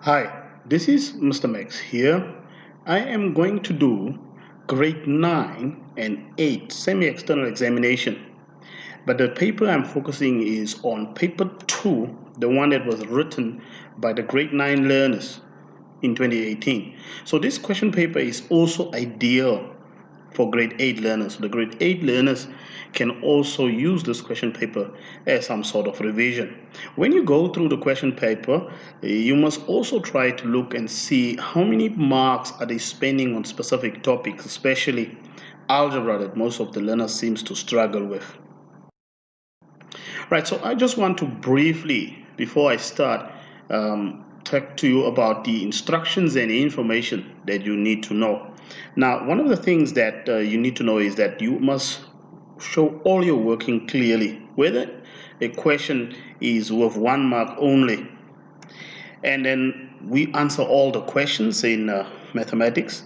Hi, this is Mr. Max here. I am going to do grade 9 and 8 semi-external examination. But the paper I'm focusing is on paper 2, the one that was written by the grade 9 learners in 2018. So this question paper is also ideal for grade 8 learners. So the grade 8 learners can also use this question paper as some sort of revision. When you go through the question paper, you must also try to look and see how many marks are they spending on specific topics, especially algebra that most of the learners seems to struggle with. Right, so I just want to briefly, before I start, talk to you about the instructions and information that you need to know. Now, one of the things that you need to know is that you must show all your working clearly, whether a question is with 1 mark only. And then we answer all the questions in mathematics.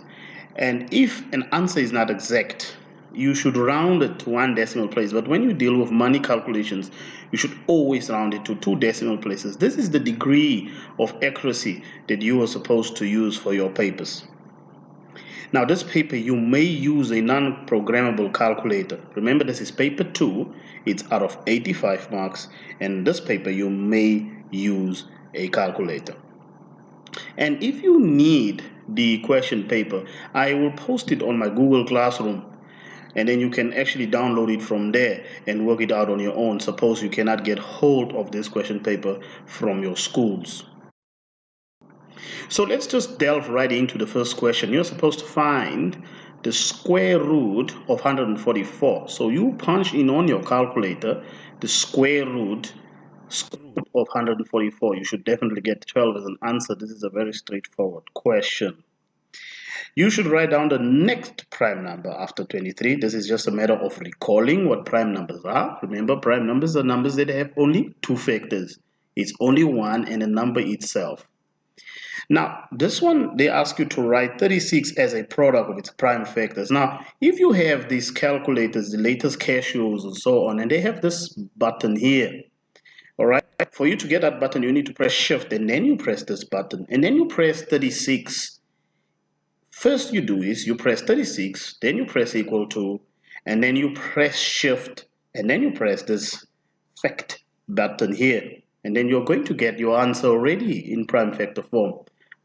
And if an answer is not exact, you should round it to 1 decimal place. But when you deal with money calculations, you should always round it to 2 decimal places. This is the degree of accuracy that you are supposed to use for your papers. Now, this paper, you may use a non-programmable calculator. Remember, this is paper 2. It's out of 85 marks. And this paper, you may use a calculator. And if you need the question paper, I will post it on my Google Classroom. And then you can actually download it from there and work it out on your own. Suppose you cannot get hold of this question paper from your schools. So let's just delve right into the first question. You're supposed to find the square root of 144. So you punch in on your calculator the square root of 144. You should definitely get 12 as an answer. This is a very straightforward question. You should write down the next prime number after 23. This is just a matter of recalling what prime numbers are. Remember, prime numbers are numbers that have only 2 factors. It's only 1 and a number itself. Now, this one, they ask you to write 36 as a product of its prime factors. Now, if you have these calculators, the latest Casios and so on, and they have this button here, all right, for you to get that button, you need to press shift, and then you press this button, and then you press 36. First you do is you press 36, then you press equal to, and then you press shift, and then you press this fact button here, and then you're going to get your answer already in prime factor form.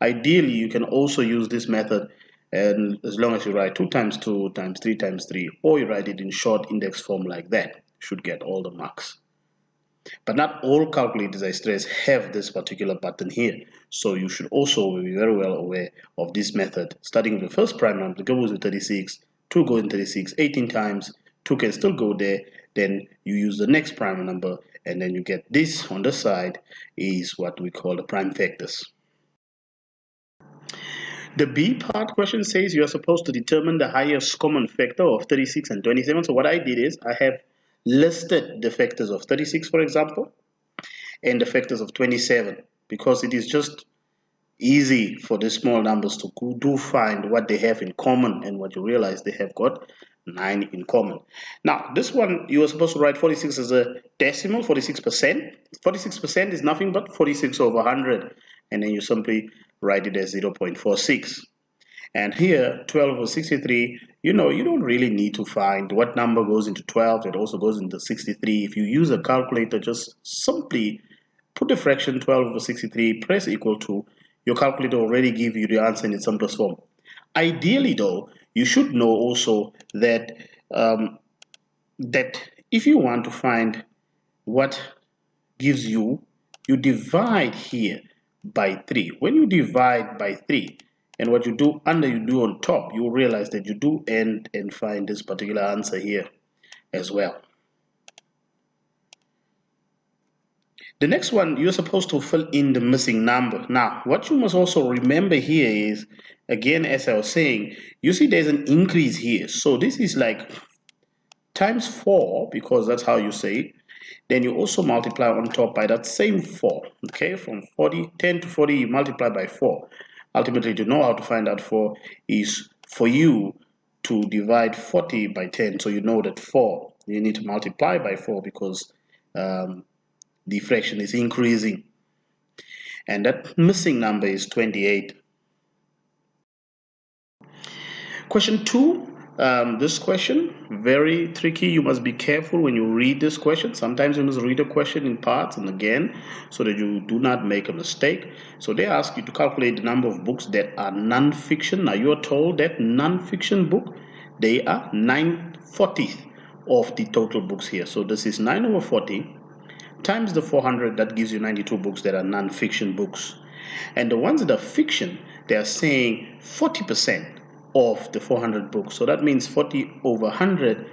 Ideally, you can also use this method, and as long as you write 2 times 2 times 3 times 3, or you write it in short index form like that, you should get all the marks. But not all calculators, I stress, have this particular button here. So you should also be very well aware of this method. Starting with the first prime number, goes with 36, 2 goes in 36, 18 times, 2 can still go there. Then you use the next prime number, and then you get this on the side is what we call the prime factors. The B part question says you are supposed to determine the highest common factor of 36 and 27. So what I did is I have listed the factors of 36, for example, and the factors of 27, because it is just easy for these small numbers to do find what they have in common, and what you realize they have got 9 in common. Now this one, you are supposed to write 46 as a decimal, 46%. 46% is nothing but 46 over 100, and then you simply write it as 0.46. And here 12 over 63, you don't really need to find what number goes into 12 that also goes into 63. If you use a calculator, just simply put the fraction 12 over 63, press equal to, your calculator already give you the answer in its simplest form. Ideally though, you should know also that that if you want to find what gives you divide here by 3. When you divide by 3, and what you do on top, you realize that you do end and find this particular answer here as well. The next one, you're supposed to fill in the missing number. Now, what you must also remember here is, again, as I was saying, you see there's an increase here. So this is like times 4, because that's how you say it. Then you also multiply on top by that same 4. Okay, from 10 to 40, you multiply by 4. Ultimately, to know how to find out 4 is for you to divide 40 by 10. So you know that 4, you need to multiply by 4, because the fraction is increasing. and that missing number is 28. Question 2, this question, very tricky. You must be careful when you read this question. Sometimes you must read a question in parts and again so that you do not make a mistake. So they ask you to calculate the number of books that are non-fiction. Now you are told that non-fiction book, they are 9/40 of the total books here. So this is 9/40 times the 400, that gives you 92 books that are non-fiction books. And the ones that are fiction, they are saying 40% of the 400 books. So that means 40 over 100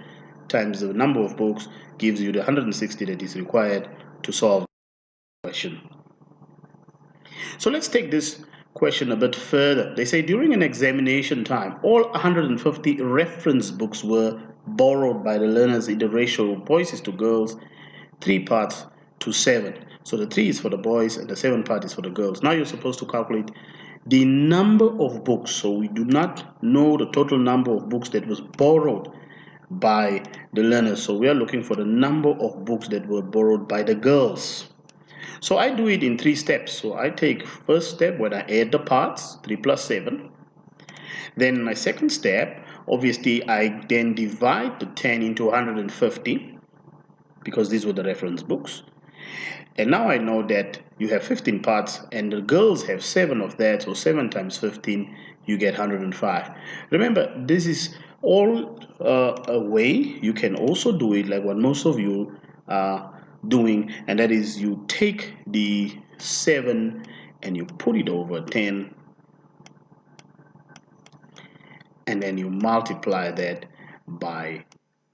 times the number of books gives you the 160 that is required to solve the question. So let's take this question a bit further. They say during an examination time, all 150 reference books were borrowed by the learners in the ratio of boys is to girls, 3 parts to 7. So the 3 is for the boys and the 7 part is for the girls. Now you're supposed to calculate the number of books. So we do not know the total number of books that was borrowed by the learners. So we are looking for the number of books that were borrowed by the girls. So I do it in 3 steps. So I take first step when I add the parts, 3 plus 7. Then my second step, obviously I then divide the 10 into 150 because these were the reference books. And now I know that you have 15 parts and the girls have 7 of that, so 7 times 15, you get 105. Remember, this is all a way you can also do it like what most of you are doing, and that is you take the 7 and you put it over 10, and then you multiply that by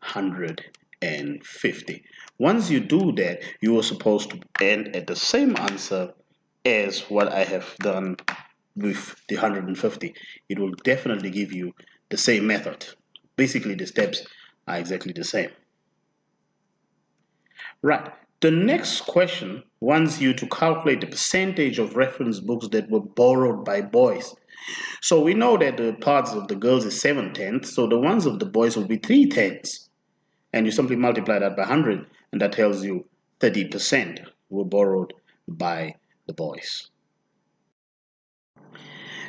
150. Once you do that, you are supposed to end at the same answer as what I have done with the 150. It will definitely give you the same method. Basically, the steps are exactly the same. Right. The next question wants you to calculate the percentage of reference books that were borrowed by boys. So we know that the parts of the girls is 7/10, so the ones of the boys will be 3/10. And you simply multiply that by 100, and that tells you 30% were borrowed by the boys.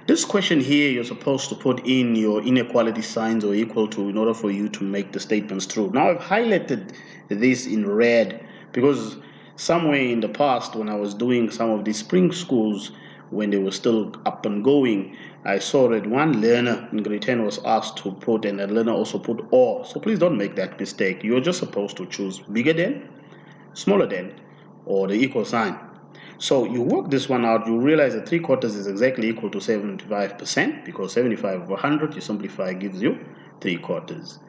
This question here, you're supposed to put in your inequality signs or equal to in order for you to make the statements true. Now I've highlighted this in red because somewhere in the past when I was doing some of these spring schools, when they were still up and going, I saw that one learner in grade 10 was asked to put, and that learner also put or. So please don't make that mistake. You're just supposed to choose bigger than, smaller than, or the equal sign. So you work this one out, you realize that 3/4 is exactly equal to 75% because 75 over 100, you simplify, gives you 3/4.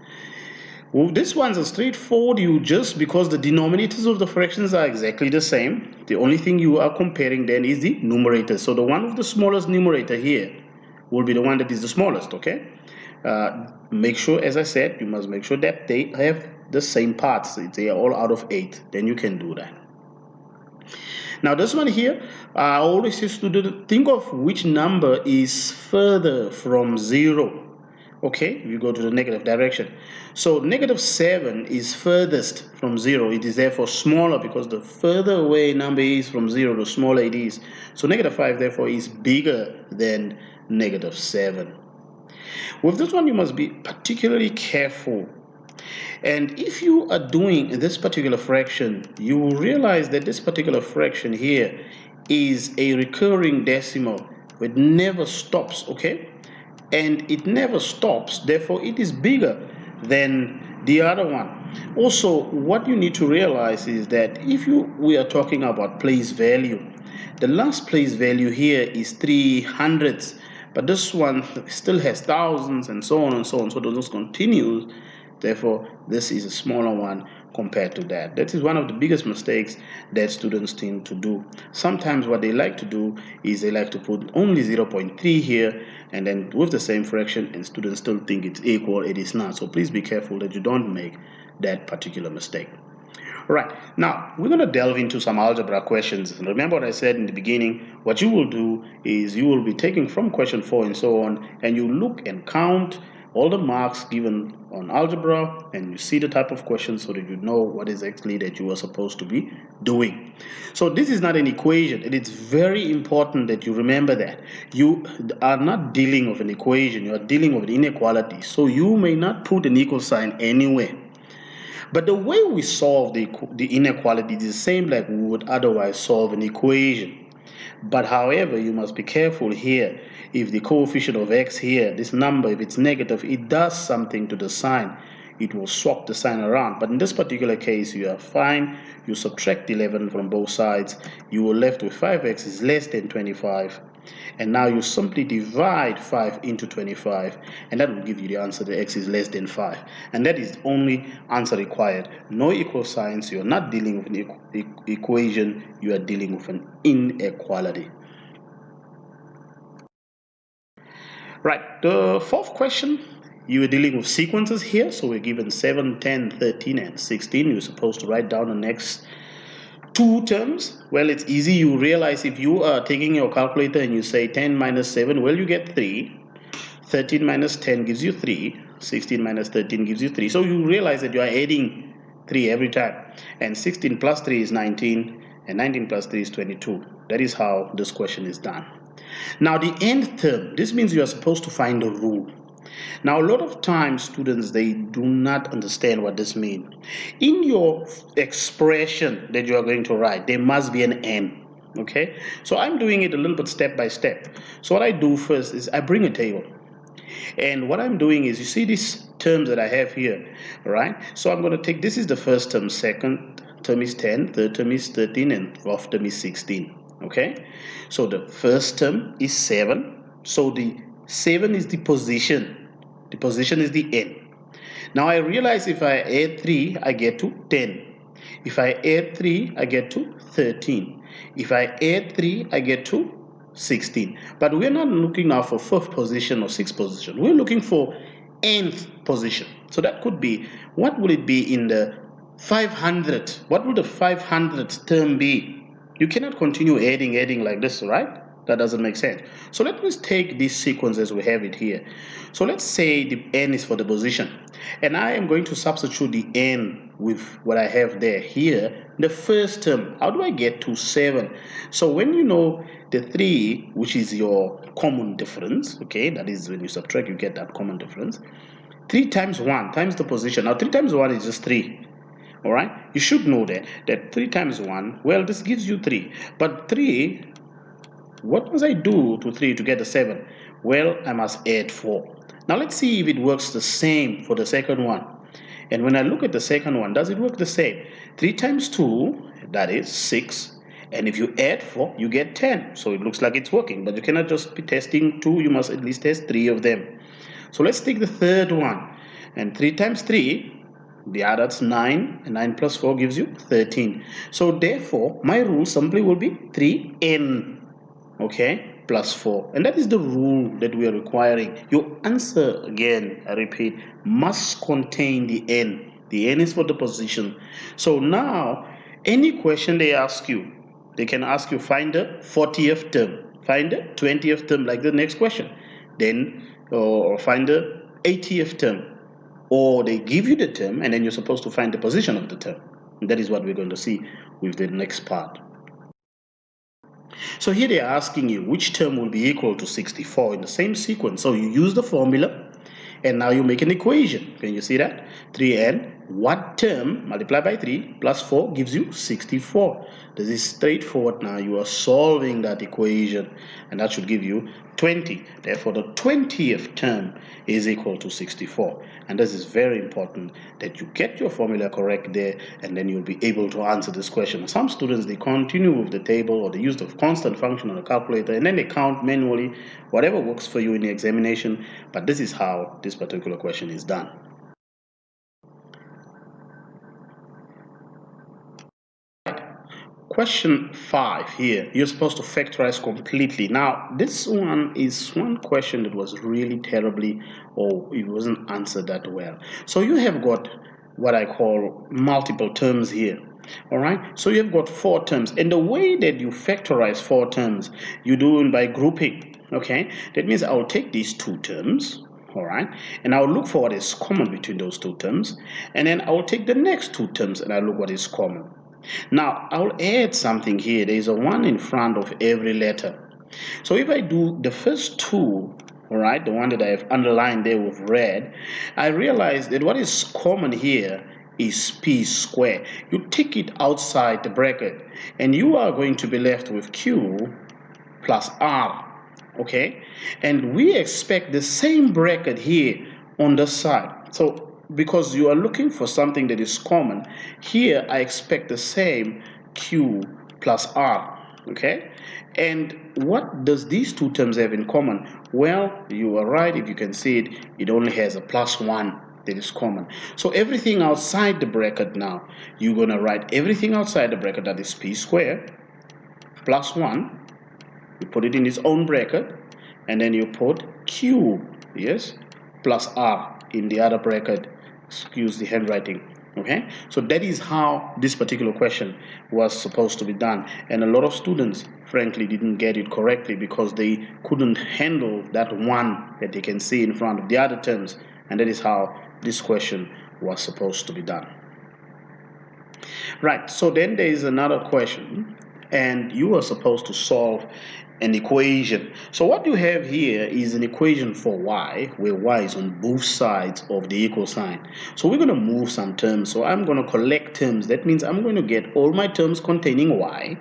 Well, this one's a straightforward, you just because the denominators of the fractions are exactly the same. The only thing you are comparing then is the numerator. So the one with the smallest numerator here will be the one that is the smallest, okay? Make sure, as I said, you must make sure that they have the same parts. They are all out of 8. Then you can do that. Now this one here, I always used to think of which number is further from 0. Okay, we go to the negative direction. So -7 is furthest from 0. It is therefore smaller because the further away number is from 0, the smaller it is. So -5 therefore is bigger than -7. With this one you must be particularly careful. And if you are doing this particular fraction, you will realize that this particular fraction here is a recurring decimal. It never stops, okay? And it never stops, therefore it is bigger than the other one. Also, what you need to realize is that if we are talking about place value, the last place value here is 300s, but this one still has thousands and so on and so on, so this continues. Therefore, this is a smaller one compared to that. That is one of the biggest mistakes that students tend to do. Sometimes what they like to do is they like to put only 0.3 here and then with the same fraction, and students still think it's equal. It is not. So please be careful that you don't make that particular mistake. Right, now we're going to delve into some algebra questions. And remember what I said in the beginning, what you will do is you will be taking from question 4 and so on, and you look and count all the marks given on algebra, and you see the type of question so that you know what is actually that you are supposed to be doing. So this is not an equation, and it's very important that you remember that. You are not dealing with an equation, you are dealing with an inequality. So you may not put an equal sign anywhere. But the way we solve the inequality is the same like we would otherwise solve an equation. But however, you must be careful here. If the coefficient of x here, this number, if it's negative, it does something to the sign. It will swap the sign around. But in this particular case, you are fine. You subtract 11 from both sides. You are left with 5x is less than 25. And now you simply divide 5 into 25, and that will give you the answer that x is less than 5. And that is the only answer required. No equal signs. You're not dealing with an equation. You are dealing with an inequality. Right, the fourth question, you are dealing with sequences here. So we're given 7, 10, 13, and 16. You're supposed to write down the next two terms. Well, it's easy. You realize if you are taking your calculator and you say 10 minus 7, well, you get 3. 13 minus 10 gives you 3. 16 minus 13 gives you 3. So you realize that you are adding 3 every time. And 16 plus 3 is 19. And 19 plus 3 is 22. That is how this question is done. Now, the nth term, this means you are supposed to find a rule. Now, a lot of times, students, they do not understand what this means. In your expression that you are going to write, there must be an n, okay? So I'm doing it a little bit step by step. So what I do first is I bring a table. And what I'm doing is, you see these terms that I have here, right? So I'm going to take, this is the first term, second term is 10, third term is 13, and fourth term is 16, okay? So the first term is 7. So the 7 is the position. The position is the n. Now I realize if I add 3, I get to 10. If I add 3, I get to 13. If I add 3, I get to 16. But we're not looking now for 5th position or 6th position. We're looking for nth position. So that could be, what would it be in the 500? What would the 500th term be? You cannot continue adding like this, right? That doesn't make sense. So let us take this sequence as we have it here. So let's say the n is for the position. And I am going to substitute the n with what I have there here. The first term, how do I get to 7? So when you know the 3, which is your common difference, okay, that is when you subtract, you get that common difference. 3 times 1 times the position. Now 3 times 1 is just 3. All right, you should know that 3 times 1, well, this gives you 3. But 3, what must I do to 3 to get a 7? Well, I must add 4. Now let's see if it works the same for the second one. And when I look at the second one, does it work the same? 3 times 2, that is 6. And if you add 4, you get 10. So it looks like it's working. But you cannot just be testing 2. You must at least test 3 of them. So let's take the third one. And 3 times 3, yeah, that's 9, and 9 plus 4 gives you 13. So therefore, my rule simply will be 3n, okay, plus 4. And that is the rule that we are requiring. Your answer, again, I repeat, must contain the n. The n is for the position. So now, any question they ask you, they can ask you, find the 40th term, find the 20th term, like the next question. Then, or find the 80th term. Or they give you the term, and then you're supposed to find the position of the term. And that is what we're going to see with the next part. So here they're asking you which term will be equal to 64 in the same sequence. So you use the formula, and now you make an equation. Can you see that? 3n, what term multiplied by 3 plus 4 gives you 64. This is straightforward now. You are solving that equation, and that should give you 20. Therefore, the 20th term is equal to 64. And this is very important that you get your formula correct there, and then you'll be able to answer this question. Some students, they continue with the table or the use of constant function on a calculator, and then they count manually, whatever works for you in the examination. But this is how this particular question is done. Question 5 here, you're supposed to factorize completely. Now, this one is one question that was really terribly, or it wasn't answered that well. So you have got what I call multiple terms here. All right, so you have got 4 terms, and the way that you factorize 4 terms, you do it by grouping. Okay, that means I'll take these 2 terms, All right, and I'll look for what is common between those two terms, and then I'll take the next two terms and I'll look what is common. Now I'll add something here. There's a 1 in front of every letter. So if I do the first two, all right, the one that I've underlined there with red, I realize that what is common here is p squared. You take it outside the bracket and you are going to be left with q plus r. Okay, and we expect the same bracket here on the side. So because you are looking for something that is common, here I expect the same q plus r. Okay, and what does these two terms have in common? Well, you are right. If you can see it, it only has a plus 1 that is common. So everything outside the bracket now, you're going to write everything outside the bracket, that is p squared plus 1. You put it in its own bracket, and then you put q, yes, plus r in the other bracket. Excuse the handwriting. Okay, so that is how this particular question was supposed to be done, and a lot of students frankly didn't get it correctly because they couldn't handle that one that they can see in front of the other terms, and that is how this question was supposed to be done. Right, so then there is another question, and you are supposed to solve an equation. So what you have here is an equation for y, where y is on both sides of the equal sign. So we're going to move some terms. So I'm going to collect terms. That means I'm going to get all my terms containing y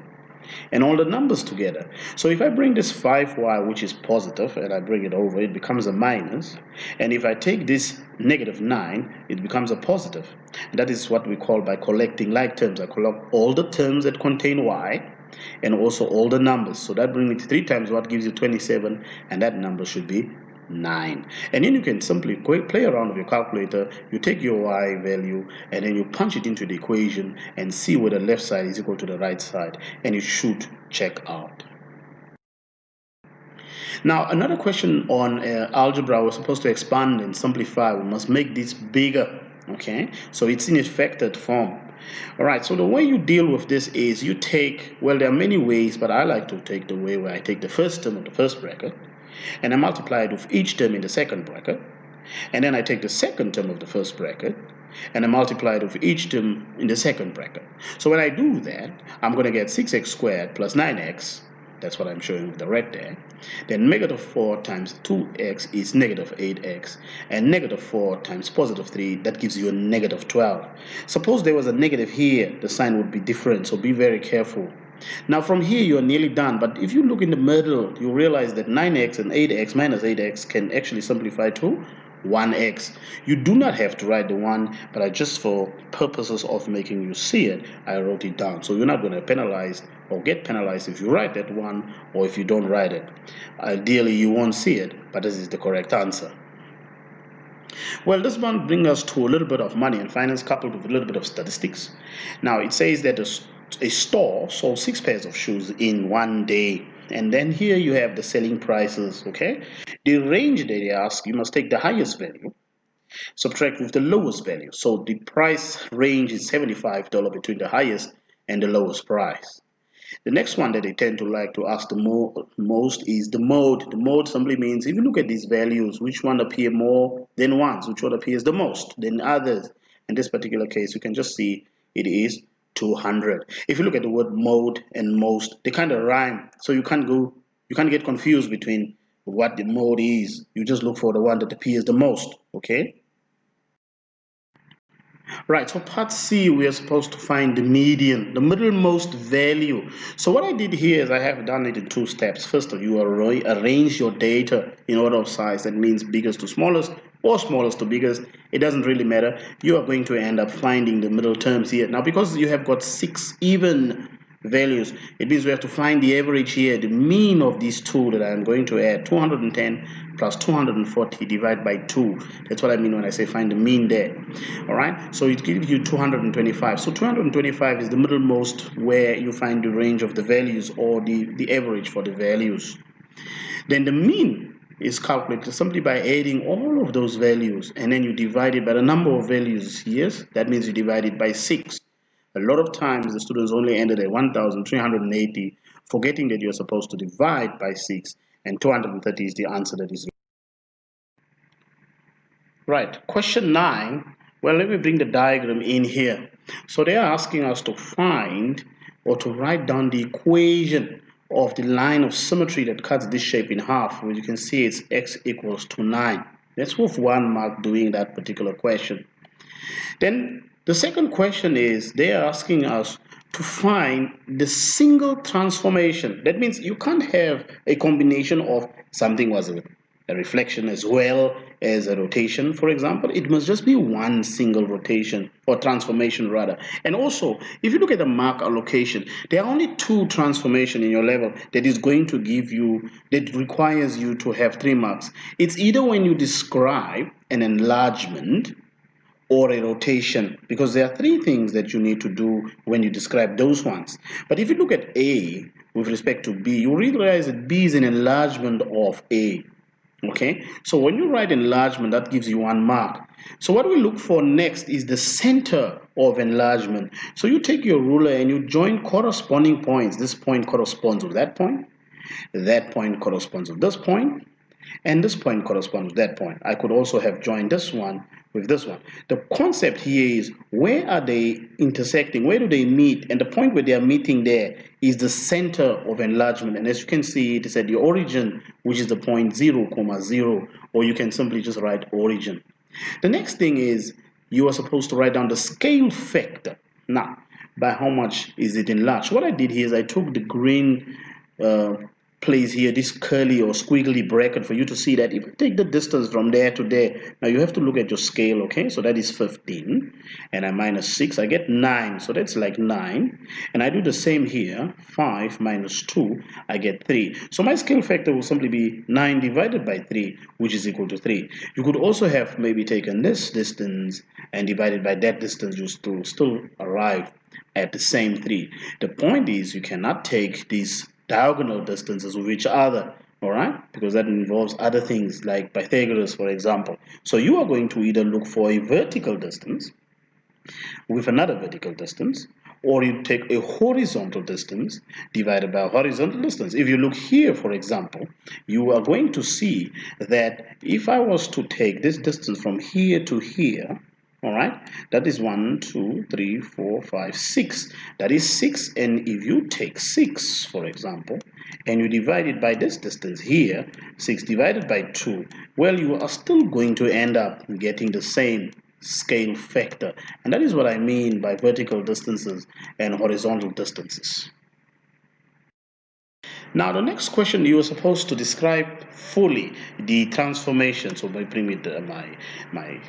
and all the numbers together. So if I bring this 5y, which is positive, and I bring it over, it becomes a minus. And if I take this negative 9, it becomes a positive. That is what we call by collecting like terms. I collect all the terms that contain y and also all the numbers. So that brings it 3 times what gives you 27, and that number should be 9. And then you can simply play around with your calculator. You take your y value and then you punch it into the equation and see where the left side is equal to the right side, and it should check out. Now another question on algebra, we're supposed to expand and simplify. We must make this bigger. Okay, so it's in affected form. All right, so the way you deal with this is you take, well, there are many ways, but I like to take the way where I take the first term of the first bracket and I multiply it with each term in the second bracket, and then I take the second term of the first bracket and I multiply it with each term in the second bracket. So when I do that, I'm going to get 6x squared plus 9x. That's what I'm showing with the red there. Then negative 4 times 2x is negative 8x. And negative 4 times positive 3, that gives you a negative 12. Suppose there was a negative here, the sign would be different, so be very careful. Now from here you are nearly done, but if you look in the middle, you realize that 9x and 8x minus 8x can actually simplify to 1x. You do not have to write the 1, but I just, for purposes of making you see it, I wrote it down. So you're not going to penalize or get penalized if you write that 1 or if you don't write it. Ideally you won't see it, but this is the correct answer. Well, this one brings us to a little bit of money and finance coupled with a little bit of statistics. Now it says that a store sold 6 pairs of shoes in one day. And then here you have the selling prices, okay? The range that they ask, you must take the highest value, subtract with the lowest value. So the price range is $75 between the highest and the lowest price. The next one that they tend to like to ask the most is the mode. The mode simply means if you look at these values, which one appear more than once, which one appears the most than others. In this particular case, you can just see it is 200. If you look at the word mode and most, they kind of rhyme, so you can't get confused between what the mode is. You just look for the one that appears the most. Okay. Right, so part C, we are supposed to find the median, the middlemost value. So what I did here is I have done it in 2 steps. First, you arrange your data in order of size. That means biggest to smallest or smallest to biggest. It doesn't really matter. You are going to end up finding the middle terms here. Now, because you have got 6 even values, it means we have to find the average here, the mean of these two that I'm going to add. 210 plus 240 divided by 2. That's what I mean when I say find the mean there. All right, so it gives you 225. So 225 is the middlemost where you find the range of the values, or the average for the values. Then the mean is calculated simply by adding all of those values, and then you divide it by the number of values. Yes, that means you divide it by 6. A lot of times the students only ended at 1,380, forgetting that you're supposed to divide by 6, and 230 is the answer that is. Right, question 9. Well, let me bring the diagram in here. So they are asking us to find or to write down the equation of the line of symmetry that cuts this shape in half. Well, you can see it's x equals to 9. Let's move 1 mark doing that particular question. Then the second question is they are asking us to find the single transformation. That means you can't have a combination of something was a reflection as well as a rotation, for example. It must just be one single rotation or transformation rather. And also, if you look at the mark allocation, there are only 2 transformation in your level that is going to give you, that requires you to have 3 marks. It's either when you describe an enlargement or a rotation, because there are 3 things that you need to do when you describe those ones. But if you look at A with respect to B, you realize that B is an enlargement of A. Okay, so when you write enlargement, that gives you 1 mark. So what we look for next is the center of enlargement. So you take your ruler and you join corresponding points. This point corresponds with that point corresponds with this point, and this point corresponds with that point. I could also have joined this one with this one. The concept here is, where are they intersecting? Where do they meet? And the point where they are meeting there is the center of enlargement. And as you can see, it is at the origin, which is the point 0, 0, or you can simply just write origin. The next thing is you are supposed to write down the scale factor. Now, by how much is it enlarged? What I did here is I took the green place here, this curly or squiggly bracket, for you to see that if you take the distance from there to there, now you have to look at your scale. Okay, so that is 15, and I minus 6, I get 9, so that's like 9. And I do the same here, 5 minus 2, I get 3. So my scale factor will simply be 9 divided by 3, which is equal to 3. You could also have maybe taken this distance and divided by that distance, you still arrive at the same 3. The point is, you cannot take these diagonal distances with each other, all right, because that involves other things like Pythagoras, for example. So you are going to either look for a vertical distance with another vertical distance, or you take a horizontal distance divided by a horizontal distance. If you look here, for example, you are going to see that if I was to take this distance from here to here, all right, that is 1, 2, 3, 4, 5, 6. That is 6. And if you take 6, for example, and you divide it by this distance here, 6 divided by 2, well, you are still going to end up getting the same scale factor. And that is what I mean by vertical distances and horizontal distances. Now, the next question, you are supposed to describe fully the transformation. So I bring me my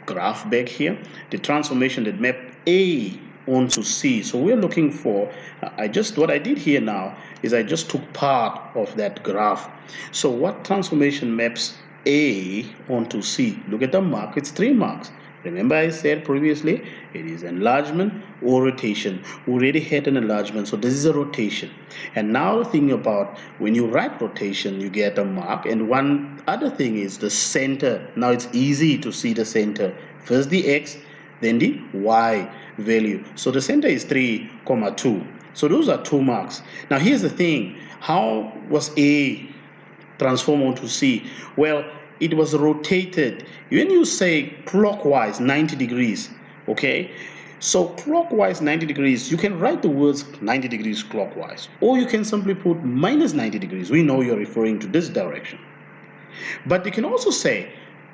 graph back here, the transformation that map A onto C. So we're looking for, what I did here now is I just took part of that graph. So what transformation maps A onto C? Look at the mark, it's 3 marks. Remember I said previously, it is enlargement or rotation. We already had an enlargement, so this is a rotation. And now think about, when you write rotation, you get a mark. And one other thing is the center. Now it's easy to see the center. First the X, then the Y value. So the center is 3, 2. So those are 2 marks. Now here's the thing. How was A transformed onto C? Well, it was rotated. When you say clockwise 90 degrees, okay, so clockwise 90 degrees, you can write the words 90 degrees clockwise, or you can simply put minus 90 degrees. We know you're referring to this direction. But you can also say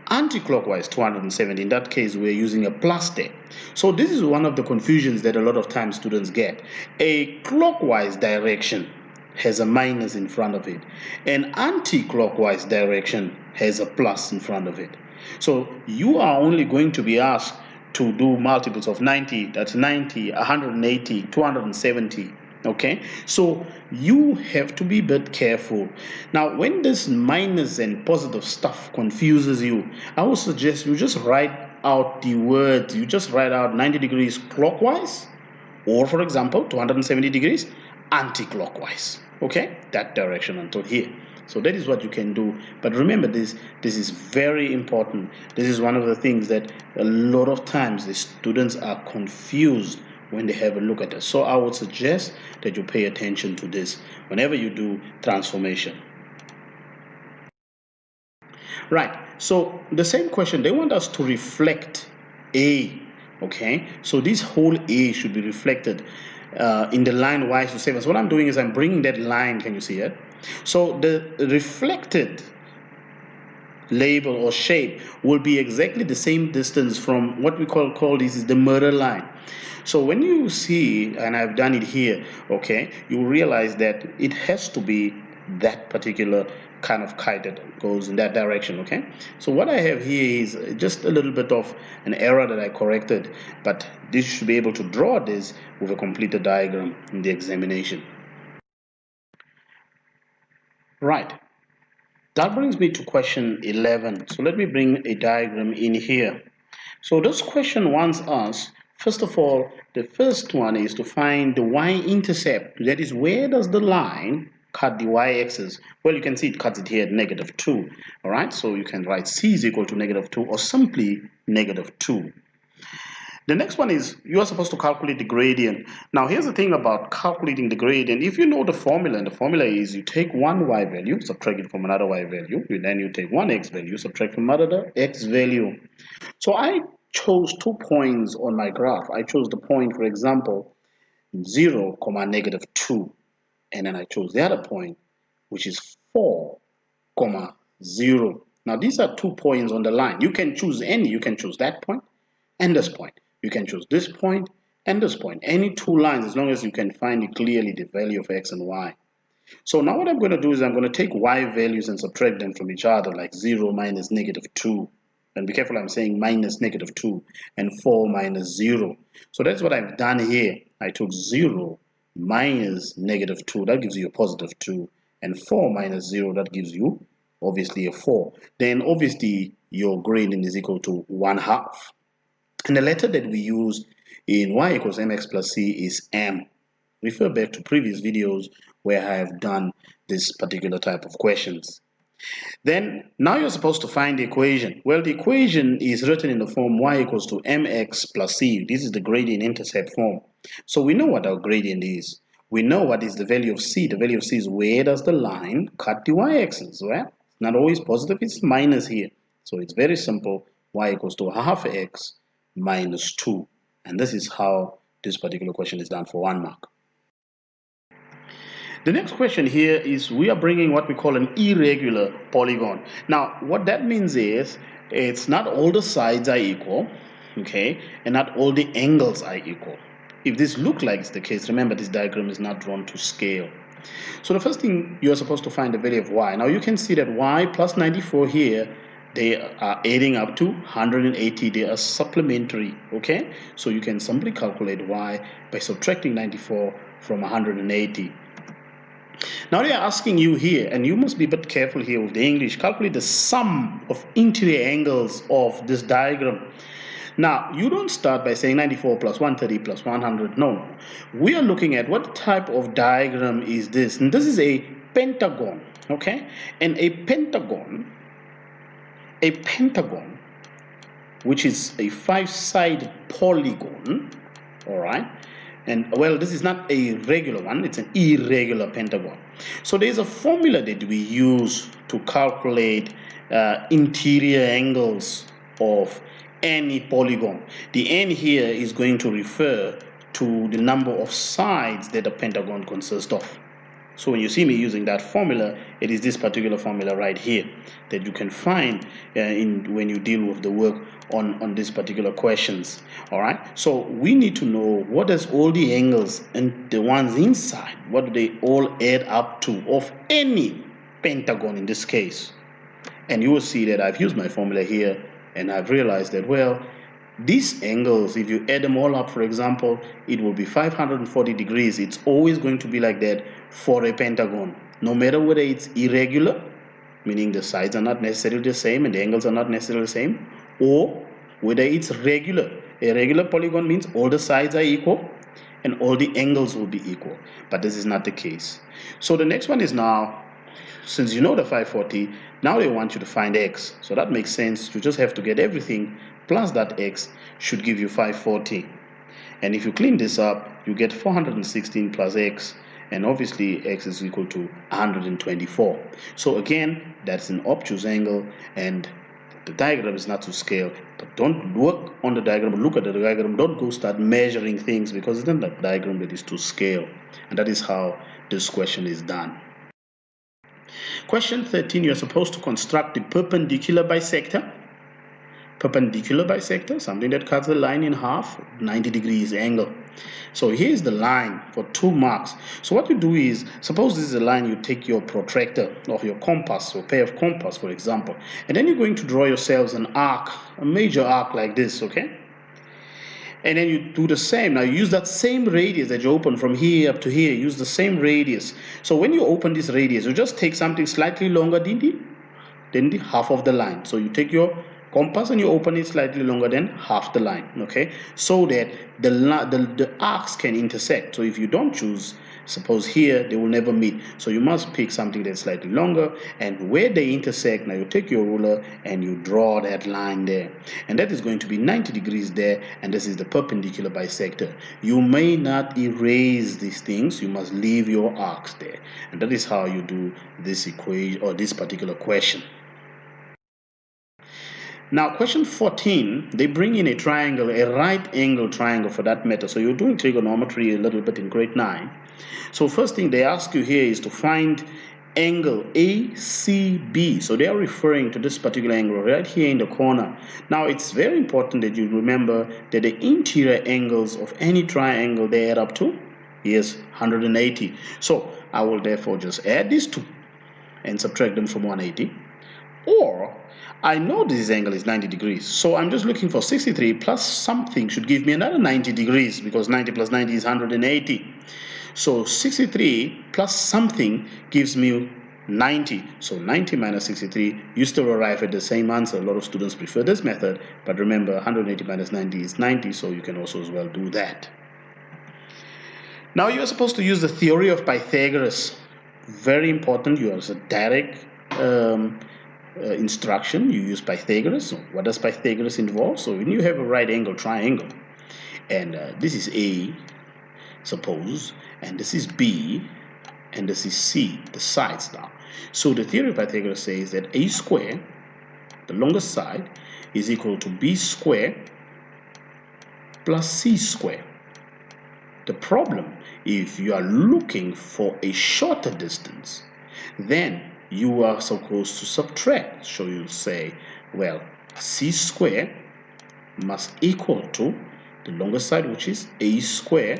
anti-clockwise 270. In that case, we're using a plus there. So this is one of the confusions that a lot of times students get. A clockwise direction has a minus in front of it. An anti-clockwise direction has a plus in front of it. So you are only going to be asked to do multiples of 90. That's 90, 180, 270. Okay, so you have to be a bit careful. Now, when this minus and positive stuff confuses you, I would suggest you just write out the words. You just write out 90 degrees clockwise, or for example, 270 degrees anti-clockwise. Okay, that direction until here. So that is what you can do. But remember, this is very important. This is one of the things that a lot of times the students are confused when they have a look at it. So I would suggest that you pay attention to this whenever you do transformation. Right, so the same question, they want us to reflect A, okay? So this whole A should be reflected in the line y to 7. So what I'm doing is I'm bringing that line, can you see it? So the reflected label or shape will be exactly the same distance from what we call this is the mirror line. So when you see, and I've done it here, okay, you realize that it has to be that particular kind of kite that goes in that direction, okay? So what I have here is just a little bit of an error that I corrected, but this should be able to draw this with a completed diagram in the examination. Right. That brings me to question 11. So let me bring a diagram in here. So this question wants us, first of all, the first one is to find the y-intercept. That is, where does the line cut the y-axis? Well, you can see it cuts it here at -2. All right, so you can write c is equal to -2 or simply -2. The next one is you are supposed to calculate the gradient. Now here's the thing about calculating the gradient. If you know the formula, and the formula is you take one y value, subtract it from another y value, then you take one x value, subtract from another x value. So I chose 2 points on my graph. I chose the point, for example, 0, -2, and then I chose the other point, which is 4, 0. Now these are 2 points on the line. You can choose any. You can choose that point and this point. You can choose this point and this point. Any 2 lines, as long as you can find it clearly the value of x and y. So now what I'm going to do is I'm going to take y values and subtract them from each other, like 0 minus -2. And be careful, I'm saying minus -2 and 4 minus 0. So that's what I've done here. I took 0 minus -2, that gives you a +2, and 4 minus 0, that gives you obviously a 4. Then obviously your gradient is equal to 1/2. And the letter that we use in y equals mx plus c is m. Refer back to previous videos where I have done this particular type of questions. Then now you're supposed to find the equation. Well, the equation is written in the form y equals to mx plus c. This is the gradient intercept form. So we know what our gradient is. We know what is the value of c. The value of c is where does the line cut the y-axis. Well, not always positive, it's minus here. So it's very simple. Y equals to 1/2 x minus 2. And this is how this particular question is done for 1 mark. The next question here is we are bringing what we call an irregular polygon. Now, what that means is it's not all the sides are equal, okay, and not all the angles are equal. If this looks like it's the case, remember this diagram is not drawn to scale. So the first thing you're supposed to find the value of y. Now you can see that y plus 94 here, they are adding up to 180. They are supplementary, okay? So you can simply calculate y by subtracting 94 from 180. Now they are asking you here, and you must be a bit careful here with the English, calculate the sum of interior angles of this diagram. Now, you don't start by saying 94 plus 130 plus 100. No, we are looking at what type of diagram is this. And this is a pentagon, okay? And a pentagon, which is a 5-sided polygon, all right? And well, this is not a regular one, it's an irregular pentagon. So there's a formula that we use to calculate interior angles of any polygon. The n here is going to refer to the number of sides that a pentagon consists of. So when you see me using that formula, it is this particular formula right here that you can find when you deal with the work on these particular questions. All right, so we need to know what does all the angles and the ones inside, what do they all add up to of any pentagon in this case. And you will see that I've used my formula here, and I've realized that, well, these angles, if you add them all up, for example, it will be 540 degrees. It's always going to be like that for a pentagon, no matter whether it's irregular, meaning the sides are not necessarily the same and the angles are not necessarily the same, or whether it's regular. A regular polygon means all the sides are equal and all the angles will be equal, but this is not the case. So the next one is now, since you know the 540, now they want you to find x. So that makes sense. You just have to get everything plus that x should give you 540. And if you clean this up, you get 416 plus x, and obviously x is equal to 124. So again, that's an obtuse angle, and the diagram is not to scale. But don't work on the diagram, look at the diagram, don't go start measuring things, because it's not a diagram that is to scale. And that is how this question is done. Question 13, you're supposed to construct the perpendicular bisector. Perpendicular bisector, something that cuts the line in half, 90 degrees angle. So here's the line for 2 marks. So what you do is, suppose this is a line, you take your protractor or your compass, or pair of compass, for example, and then you're going to draw yourselves an arc, a major arc like this, okay? And then you do the same. Now you use that same radius that you open from here up to here, use the same radius. So when you open this radius, you just take something slightly longer than the half of the line. So you take your compass and you open it slightly longer than half the line, okay, so that the arcs can intersect. So if you don't choose, suppose here, they will never meet, so you must pick something that's slightly longer, and where they intersect, now you take your ruler and you draw that line there, and that is going to be 90 degrees there, and this is the perpendicular bisector. You may not erase these things, you must leave your arcs there, and that is how you do this equation, or this particular question. Now, question 14, they bring in a triangle, a right angle triangle for that matter. So you're doing trigonometry a little bit in grade 9. So first thing they ask you here is to find angle ACB. So they are referring to this particular angle right here in the corner. Now, it's very important that you remember that the interior angles of any triangle, they add up to, yes, 180. So I will therefore just add these two and subtract them from 180. Or I know this angle is 90 degrees, so I'm just looking for 63 plus something should give me another 90 degrees, because 90 plus 90 is 180. So 63 plus something gives me 90. So 90 minus 63, you still arrive at the same answer. A lot of students prefer this method, but remember 180 minus 90 is 90, so you can also as well do that. Now you are supposed to use the theory of Pythagoras. Very important. You have a direct instruction, you use Pythagoras. So what does Pythagoras involve? So when you have a right angle triangle, and this is A, suppose, and this is B, and this is C, the sides now. So the theory of Pythagoras says that A square, the longest side, is equal to B square plus C square. The problem, if you are looking for a shorter distance, then you are supposed to subtract. So you'll say, well, C square must equal to the longest side, which is A square,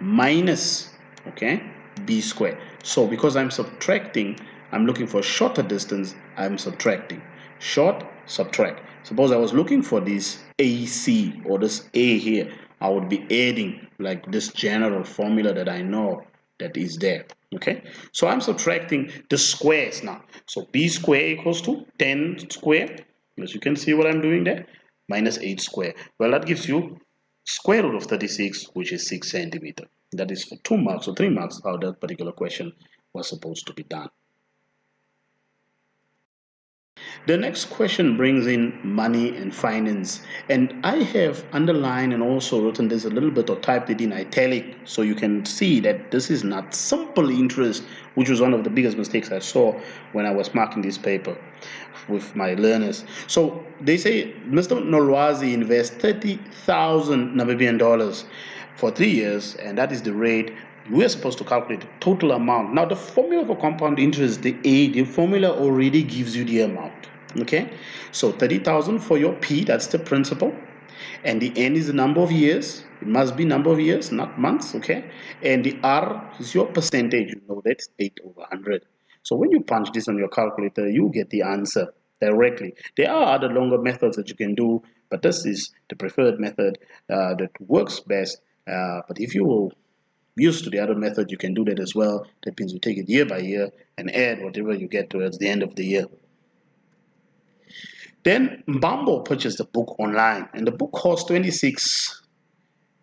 minus, okay, B square. So because I'm subtracting, I'm looking for a shorter distance, I'm subtracting. Short, subtract. Suppose I was looking for this AC, or this A here, I would be adding like this general formula that I know that is there. Okay, so I'm subtracting the squares now. So B square equals to 10 square, as you can see what I'm doing there, minus 8 square. Well, that gives you square root of 36, which is 6 centimeter. That is for 2 marks or 3 marks how that particular question was supposed to be done. The next question brings in money and finance, and I have underlined and also written this a little bit or typed it in italic, so you can see that this is not simple interest, which was one of the biggest mistakes I saw when I was marking this paper with my learners. So they say Mr. Nolwazi invests 30,000 Namibian dollars for 3 years, and that is the rate. We are supposed to calculate the total amount. Now the formula for compound interest, the formula already gives you the amount. Okay, so 30,000 for your P, that's the principal, and the N is the number of years. It must be number of years, not months. Okay, and the R is your percentage. You know that's 8/100. So when you punch this on your calculator, you get the answer directly. There are other longer methods that you can do, but this is the preferred method that works best. But if you will used to the other method, you can do that as well. That means you take it year by year and add whatever you get towards the end of the year. Then Mbambo purchased the book online, and the book cost 26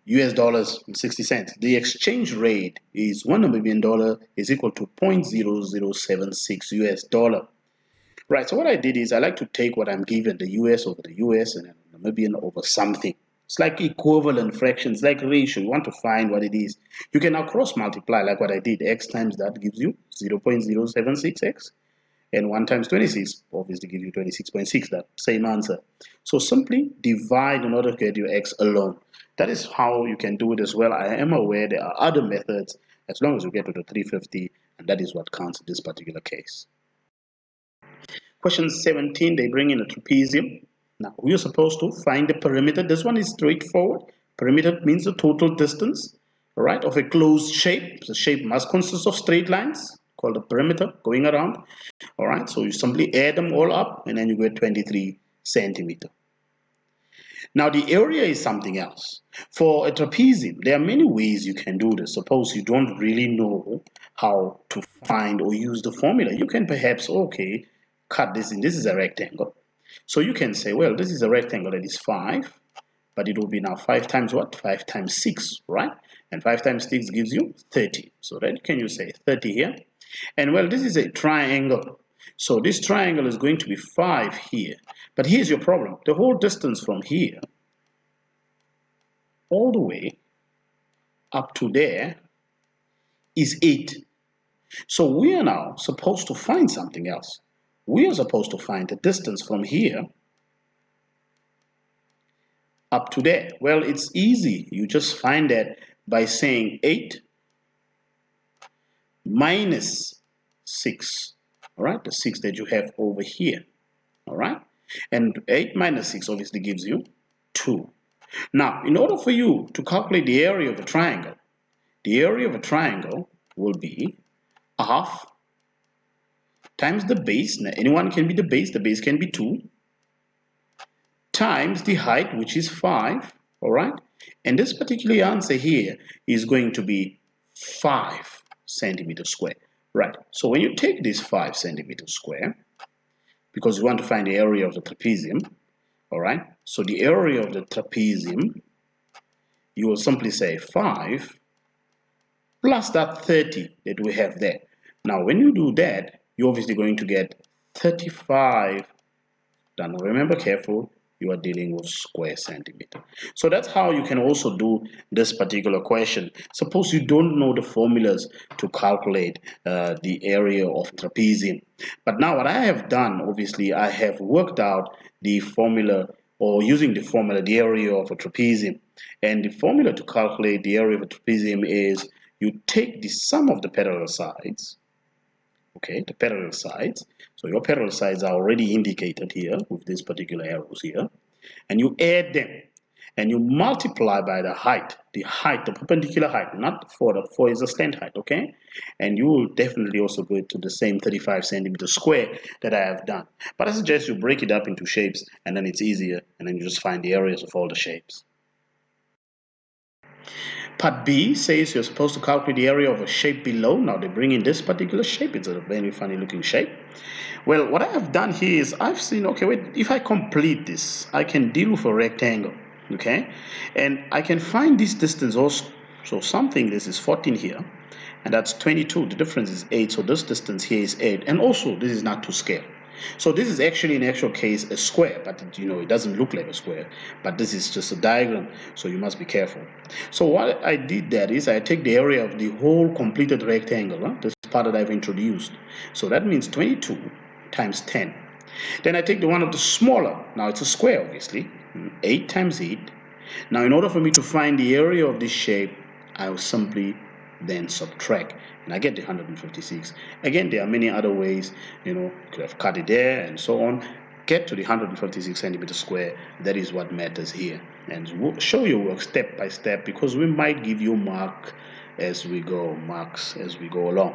US dollars and 60 cents. The exchange rate is $1 is equal to 0.0076 US dollar. Right, so what I did is I like to take what I'm given, the US over the US and Namibian over something. It's like equivalent fractions, like ratio. You want to find what it is. You can now cross multiply like what I did. X times that gives you 0.076x. And 1 times 26 obviously gives you 26.6, that same answer. So simply divide in order to get your x alone. That is how you can do it as well. I am aware there are other methods as long as you get to the 350, and that is what counts in this particular case. Question 17, they bring in a trapezium. Now, we are supposed to find the perimeter. This one is straightforward. Perimeter means the total distance, all right, of a closed shape. The shape must consist of straight lines, called the perimeter, going around. All right, so you simply add them all up, and then you get 23 centimeter. Now, the area is something else. For a trapezium, there are many ways you can do this. Suppose you don't really know how to find or use the formula. You can perhaps, okay, cut this in. This is a rectangle. So you can say, well, this is a rectangle that is 5, but it will be now 5 times what? 5 times 6, right? And 5 times 6 gives you 30. So then can you say 30 here? And well, this is a triangle. So this triangle is going to be 5 here. But here's your problem. The whole distance from here all the way up to there is 8. So we are now supposed to find something else. We are supposed to find the distance from here up to there. Well, it's easy. You just find that by saying 8 minus 6. All right, the 6 that you have over here. All right, and 8 minus 6 obviously gives you 2. Now, in order for you to calculate the area of a triangle, the area of a triangle will be half times the base. Now, anyone can be the base can be 2, times the height, which is 5, all right? And this particular answer here is going to be 5 centimeters square, right? So when you take this 5 centimeters square, because you want to find the area of the trapezium, all right? So the area of the trapezium, you will simply say 5 plus that 30 that we have there. Now, when you do that, you're obviously going to get 35. Now, remember, careful, you are dealing with square centimeter. So that's how you can also do this particular question. Suppose you don't know the formulas to calculate the area of trapezium. But now what I have done, obviously, I have worked out the formula, or using the formula, the area of a trapezium. And the formula to calculate the area of a trapezium is you take the sum of the parallel sides, okay, the parallel sides. So your parallel sides are already indicated here with these particular arrows here, and you add them and you multiply by the height, the perpendicular height, not the 4. The 4 is a slant height, okay? And you will definitely also go to the same 35 centimeters square that I have done. But I suggest you break it up into shapes, and then it's easier, and then you just find the areas of all the shapes. Part B says you're supposed to calculate the area of a shape below. Now they bring in this particular shape. It's a very funny looking shape. Well, what I have done here is I've seen, okay, wait, if I complete this, I can deal with a rectangle, okay? And I can find this distance also. So something, this is 14 here, and that's 22. The difference is 8, so this distance here is 8. And also, this is not to scale. So this is actually in actual case a square, but it doesn't look like a square, but this is just a diagram, so you must be careful. So what I did there is I take the area of the whole completed rectangle, this part that I've introduced. So that means 22 times 10. Then I take the one of the smaller, now it's a square obviously, 8 times 8. Now in order for me to find the area of this shape, I will simply then subtract, and I get the 156. Again, there are many other ways, you could have cut it there and so on. Get to the 156 centimeters square. That is what matters here, and we'll show you work step by step, because we might give you marks as we go along.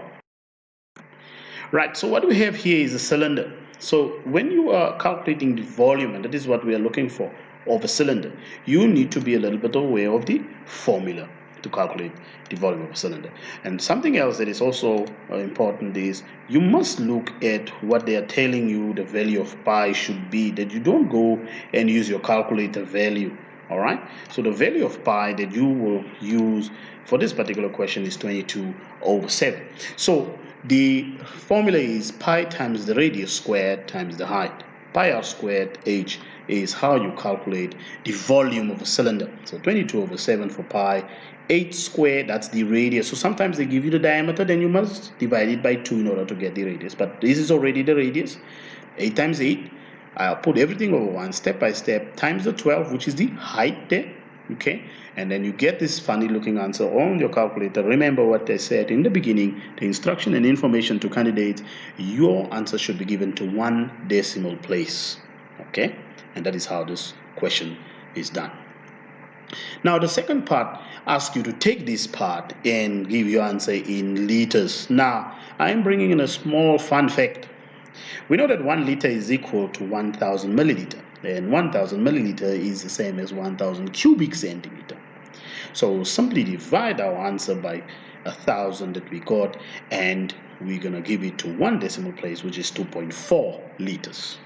Right, so what we have here is a cylinder. So when you are calculating the volume, and that is what we are looking for, of a cylinder, you need to be a little bit aware of the formula to calculate the volume of a cylinder. And something else that is also important is you must look at what they are telling you the value of pi should be, that you don't go and use your calculator value. All right, so the value of pi that you will use for this particular question is 22/7. So the formula is pi times the radius squared times the height. Pi r squared h is how you calculate the volume of a cylinder. So 22/7 for pi, 8 squared, that's the radius. So sometimes they give you the diameter, then you must divide it by 2 in order to get the radius. But this is already the radius. 8 times 8, I'll put everything over 1 step by step times the 12, which is the height there. Okay, and then you get this funny looking answer on your calculator. Remember what they said in the beginning, the instruction and information to candidates, your answer should be given to 1 decimal place. Okay, and that is how this question is done. Now the second part asks you to take this part and give your answer in liters. Now I am bringing in a small fun fact. We know that 1 liter is equal to 1000 milliliter, and 1000 milliliter is the same as 1000 cubic centimeter. So simply divide our answer by 1000 that we got, and we're going to give it to 1 decimal place, which is 2.4 liters.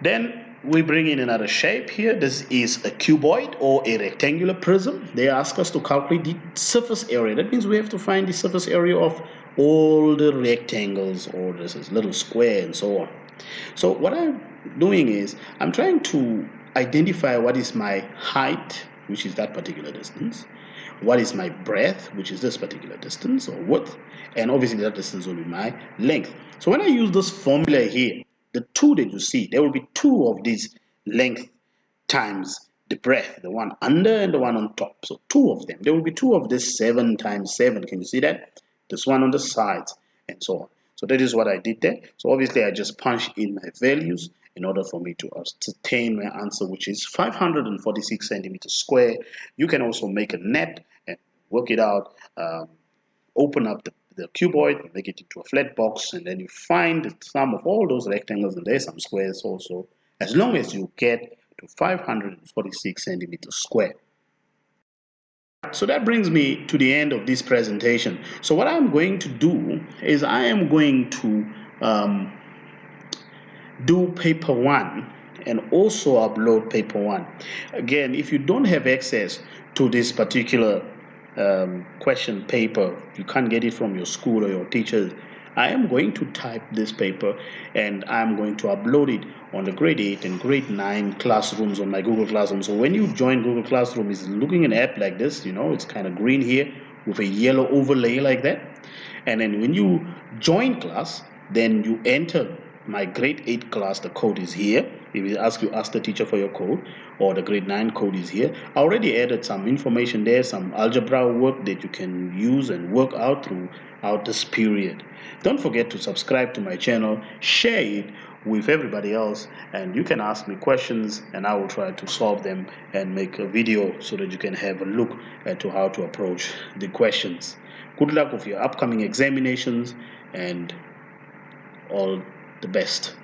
Then we bring in another shape here. This is a cuboid or a rectangular prism. They ask us to calculate the surface area. That means we have to find the surface area of all the rectangles, or this is little square and so on. So what I'm doing is I'm trying to identify what is my height, which is that particular distance, what is my breadth, which is this particular distance or width, and obviously that distance will be my length. So when I use this formula here, the 2 that you see, there will be 2 of these length times the breadth, the one under and the one on top. So 2 of them. There will be 2 of this 7 times 7. Can you see that? This one on the sides and so on. So that is what I did there. So obviously I just punched in my values in order for me to ascertain my answer, which is 546 centimeters square. You can also make a net and work it out. Open up the cuboid, make it into a flat box, and then you find the sum of all those rectangles, and there's some squares also, as long as you get to 546 centimeters square. So that brings me to the end of this presentation. So what I'm going to do is I am going to do paper 1 and also upload paper 1. Again, if you don't have access to this particular question paper, you can't get it from your school or your teachers, I am going to type this paper and I'm going to upload it on the grade 8 and grade 9 classrooms on my Google Classroom. So when you join Google Classroom, it's looking an app like this, you know, it's kind of green here with a yellow overlay like that. And then when you join class, then you enter my grade 8 class, the code is here. If it asks you, ask the teacher for your code, or the grade 9 code is here. I already added some information there, some algebra work that you can use and work out throughout this period. Don't forget to subscribe to my channel, share it with everybody else, and you can ask me questions and I will try to solve them and make a video so that you can have a look at how to approach the questions. Good luck with your upcoming examinations and all the best.